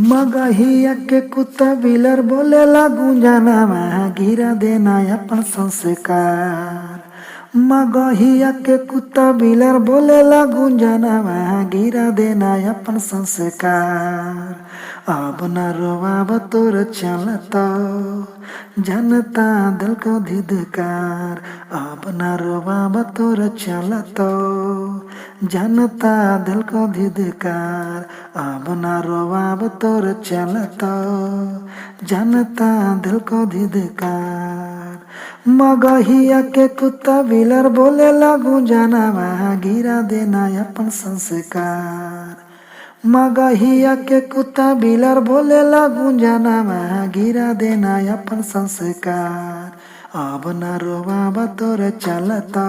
मगहिया के कुत्ता बिलर बोलेला गुंजनवा गिरा देना अपन संस्कार। मगहिया के कुत्ता बिलर बोलेला गुंजनवा गिरा देना अपन संस्कार। अब न रोवाब तोर चलता जनता दिल को धिदकार। अब न रोवाब तोर चलता जनता दिल को धिदकार। अब न रोवाब तोर चलता जनता दिल को धिदकार। मगहिया के कुत्ता बिलर बोलेला गुंजनवा गिरा देना अपन संस्कार। मगहिया के कुत्ता बिलर बोलेला गुंजनवा गिरा देना अपन संस्कार। अब न रोवाब तोर चलता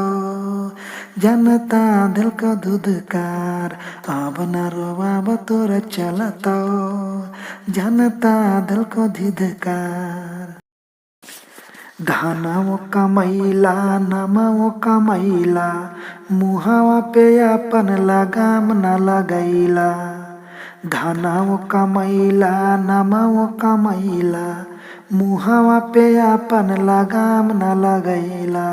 जनता दिल को धुदकार। अब न रोवाब तोर चलता जनता दिल को धिदकार। धनवो कमैला नमवो कमैला मुहावा पे अपन लगाम न लगैला। धनवो कमैला नमवो कमैला मुहावा पे अपन लगाम न लगैला।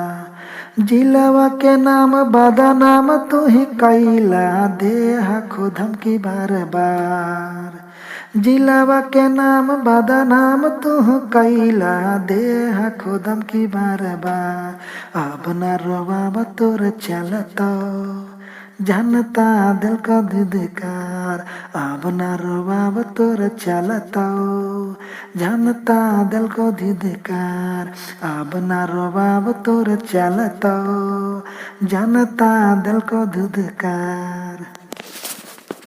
जिलवा के नाम बदनाम तू ही कैला देह खुदम की बार बार। जिलवा के नाम बदनाम तू कैला देह खुदम की बार बार। अब न रोवाब तोर चलता जनता दिल को धिदकार। अब न रोवाब तोर चलता जनता दिल को धिदकार। अब न रोवाब तोर चलता जनता दिल को धिदकार।